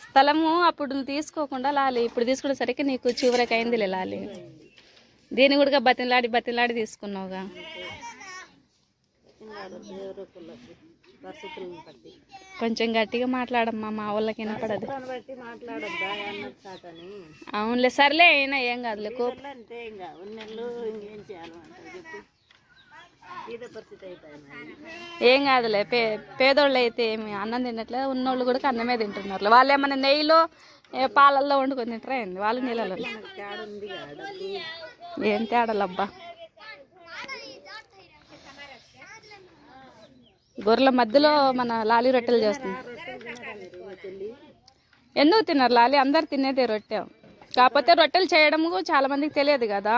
స్థలము అప్పుడు తీసుకోకుండా లాలి ఇప్పుడు తీసుకునేసరికి నీకు చివరికి అయింది లాలి. దీన్ని కూడా బతిలాడి తీసుకున్నావుగా. కొంచెం గట్టిగా మాట్లాడమ్మా, మా వాళ్ళకి వినపడదు. అవునులే సర్లే, అయినా ఏం కాదులే. ఏం కాదులే, పేదోళ్ళు అయితే ఏమి అన్నం తినట్లే, ఉన్నోళ్ళు కూడా అన్నమే తింటున్నారు. వాళ్ళు ఏమన్నా నెయ్యిలో పాలల్లో వండుకొని తింటారా ఏంది? వాళ్ళు నీళ్ళలో. ఏం తేడాలబ్బా. గొర్రెల మధ్యలో మన లాలి రొట్టెలు చేస్తుంది. ఎందుకు తిన్నారు లాలి? అందరు తినేదే రొట్టె. కాకపోతే రొట్టెలు చేయడం చాలా మందికి తెలియదు కదా.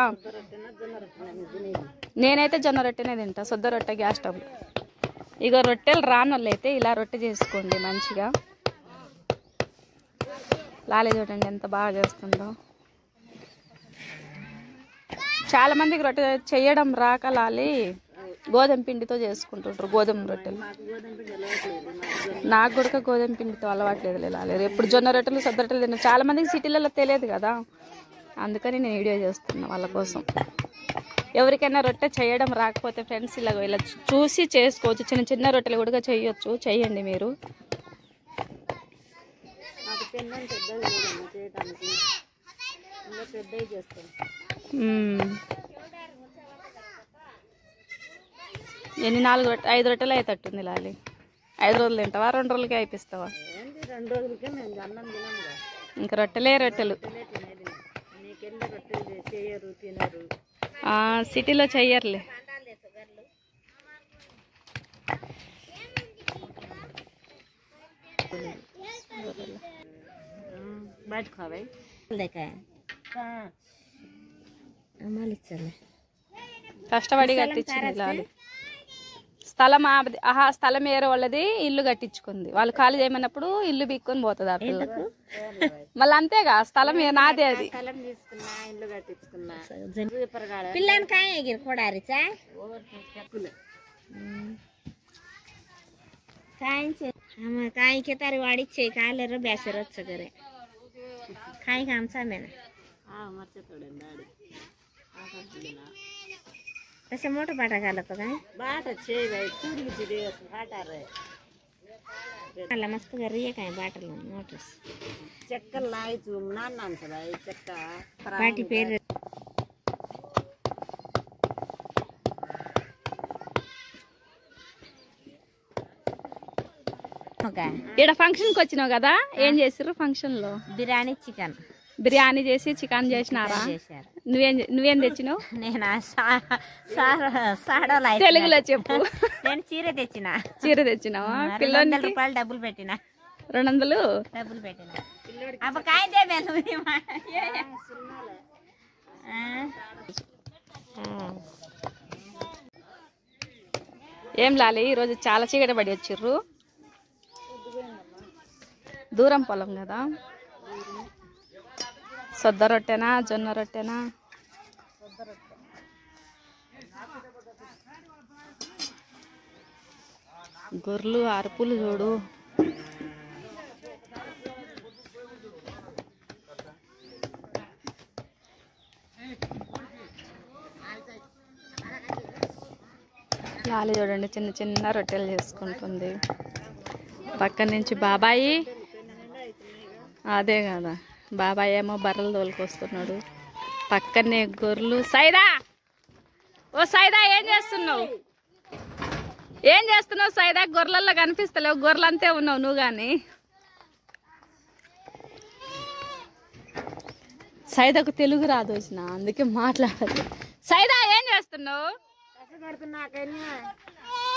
నేనైతే జొన్న రొట్టెనే తింటా, శుద్ధ రొట్టె గ్యాస్ స్టవ్. ఇక రొట్టెలు రాని వాళ్ళు అయితే ఇలా రొట్టె చేసుకోండి మంచిగా. లాలి చూడండి ఎంత బాగా చేస్తుందో. చాలా మందికి రొట్టె చేయడం రాక లాలి గోధుమ పిండితో చేసుకుంటుంటారు గోధుమ రొట్టెలు. నాకు కూడా గోధుమ పిండితో అలవాట్లేదు లాలి. ఎప్పుడు జొన్న రొట్టెలు శుద్ధ రొట్టెలు తిన్నా. చాలా మందికి సిటీలలో తెలియదు కదా, అందుకని నేను వీడియో చేస్తున్నా వాళ్ళ కోసం. ఎవరికైనా రొట్టె చేయడం రాకపోతే ఫ్రెండ్స్ ఇలా చూసి చేసుకోవచ్చు. చిన్న చిన్న రొట్టెలు కూడా చేయొచ్చు, చేయండి మీరు. ఎన్ని 5 రొట్టెలు అయితట్టుంది లాలి. 5 రోజులు తింటావా, 2 రోజులకే అయిపిస్తావా? ఇంకా రొట్టెలే రొట్టెలు. సిటీలో చెయ్యర్లే. కష్టపడి కట్టించింది లాలి. స్థలం వేరే వాళ్ళది, ఇల్లు కట్టించుకుంది. వాళ్ళు ఖాళీ చేయమన్నప్పుడు ఇల్లు బీక్కొని పోతుంది ఆ పిల్లకు. మళ్ళీ అంతేగా, స్థలం నాదే అది. काई के तारी वाड़ी छे काय ले रे बेसर వచ్చ करे काय कामचा मेना मरचे थोडे दाडी तसे मोठं बाटा घालत काय बाटा छे बाई तुडीची दिवस बाटा रे मला मस्त घरी काय बाटला मोठस चक्कर लायचू नानांचा बाई चक्का बाटी पेर ఇక్కడ ఫంక్షన్ కి వచ్చినావు కదా, ఏం చేసిర్రు ఫంక్షన్ లో? బిర్యానీ చేసి చికెన్ చేసినారా? నువ్వేం తెచ్చినావు? తెలుగులో చెప్పు. నేను చీర తెచ్చినావా? పిల్లలు రూపాయలు డబ్బులు పెట్టినా. 200 డబ్బులు పెట్టినా. ఏం లాలి, ఈరోజు చాలా చీకటి పడి వచ్చిర్రు. దూరం పొలం కదా. సొద్ద రొట్టెనా జొన్న రొట్టెనా? గొర్రెలు అరుపులు చూడు. లాలి చూడండి చిన్న చిన్న రొట్టెలు చేసుకుంటుంది. పక్కన నుంచి బాబాయి, అదే కదా బాబాయ్ ఏమో బర్రెలు తోలుకొస్తున్నాడు. పక్కనే గొర్రెలు. సైదా, ఓ సైదా ఏం చేస్తున్నావు? సైదా? గొర్రెల్లో కనిపిస్తలేవు, గొర్రెలంతే ఉన్నావు నువ్వు కానీ. సైదాకు తెలుగు రాదు వచ్చిన, అందుకే మాట్లాడదు. సైదా ఏం చేస్తున్నావు?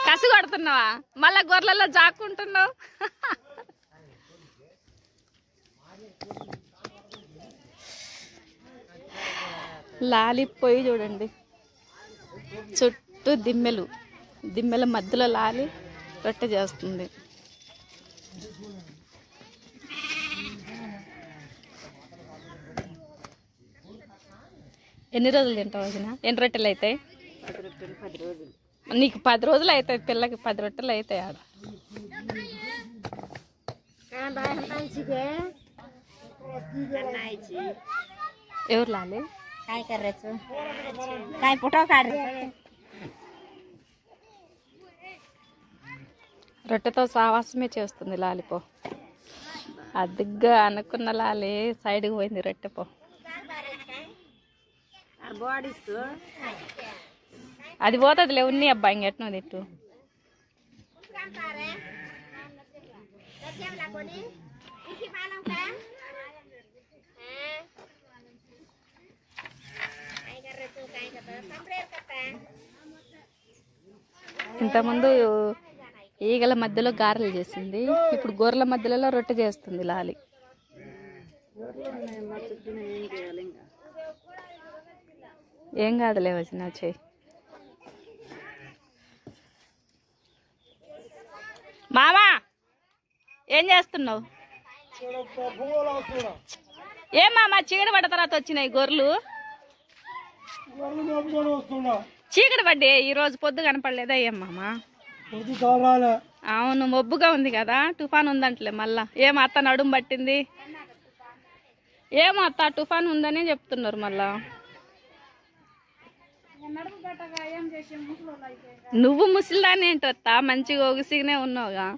కసి కొడుతున్నావా? మళ్ళా గొర్రెల్లో జాక్కుంటున్నావు. లాలి పొయ్యి చూడండి, చుట్టూ దిమ్మెల మధ్యలో లాలి రొట్టె చేస్తుంది. ఎన్ని రోజులు తింటావు వదిన? ఎన్ని రొట్టెలు అవుతాయి? నీకు 10 రోజులు అవుతాయి, పిల్లకి 10 రొట్టెలు అవుతాయి ఆడ. ఎవరు లాలి काय करायचं काय फोटो काढायचं రొట్టెతో సావాసమే చేస్తుంది లాలిపో. అదిగ్గా అనుకున్న లాలి సైడ్కి పోయింది రొట్టెపో. అది పోతుంది ఉన్ని అబ్బా ఇంకెట్నో తిట్టు. ఇంతకుముందు ఈగల మధ్యలో గారెలు చేసింది, ఇప్పుడు గొర్రెల మధ్యలో రొట్టె చేస్తుంది లాలి. ఏం కాదులే వచ్చిన చెయ్యి. మామా ఏం చేస్తున్నావు? ఏ మామా చీకటి పడ్డ తర్వాత వచ్చినాయి గొర్రెలు. చీకటి పడ్డే ఈరోజు పొద్దు కనపడలేదా ఏం మామా? అవును మబ్బుగా ఉంది కదా, తుఫాన్ ఉందంటలే మళ్ళా. ఏమో అత్త నడుము పట్టింది, ఏమో అత్త తుఫాన్ ఉందని చెప్తున్నారు మళ్ళా. నువ్వు ముసలిదాన్ని ఏంటత్త, మంచిగా ఒగిసిగానే ఉన్నావుగా.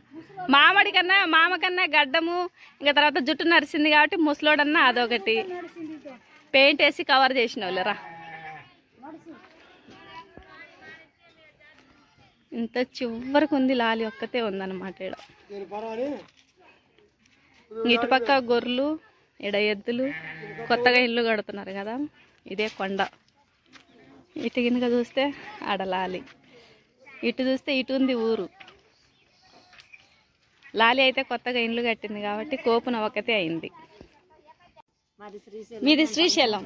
మామ కన్నా గడ్డము ఇంకా తర్వాత జుట్టు నరిసింది కాబట్టి ముసలోడన్నా అదొకటి పెయింట్ వేసి కవర్ చేసిన వాళ్ళరా. ఇంత చివరికి ఉంది లాలి ఒక్కతే ఉందన్నమాట. ఇటుపక్క గొర్రెలు, ఇడ ఎద్దులు, కొత్తగా ఇల్లు కడుతున్నారు కదా, ఇదే కొండ. ఇటు కిందగా చూస్తే ఆడ లాలి, ఇటు చూస్తే ఇటు ఉంది ఊరు. లాలి అయితే కొత్తగా ఇండ్లు కట్టింది కాబట్టి కోపున ఒకతే అయింది. మీది శ్రీశైలం.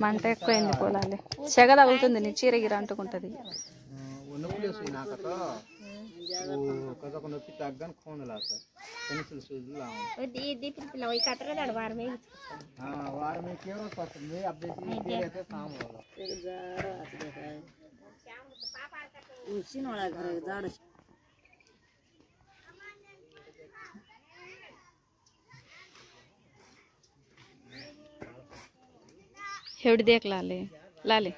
మంట ఎక్కువైంది పోలాలి, సెగ తగులుతుంది, నీ చీర గిర అంటుకుంటది. एवढी देख लाले लाले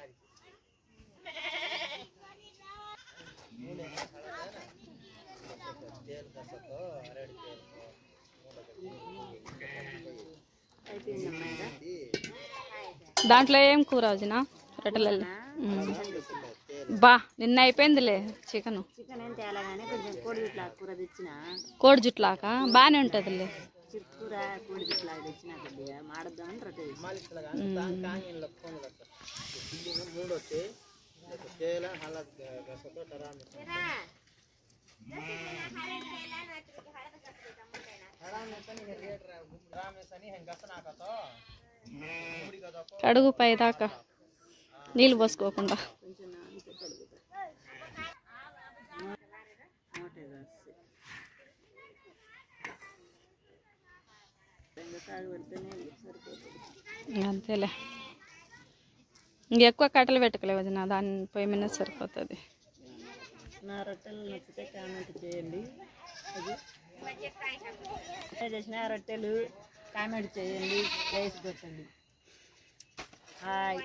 దాంట్లో ఏం కూర వదినా రొట్టెలలో బా నిన్న అయిపోయిందిలే చికెన్ కోడి జుట్లాక బాగానే ఉంటుందిలే కడుగు పైదాకా నీళ్ళు పోసుకోకుండా అంతేలే ఇంకెక్కువ కట్టెలు పెట్టుకోలే వదిన దాని పొయ్యి మీద సరిపోతుంది నా రొట్టెలు నచ్చితే కామెంట్ చేయండి చేసిన రొట్టెలు కామెంట్ చేయండి లైక్ కొట్టండి హాయ్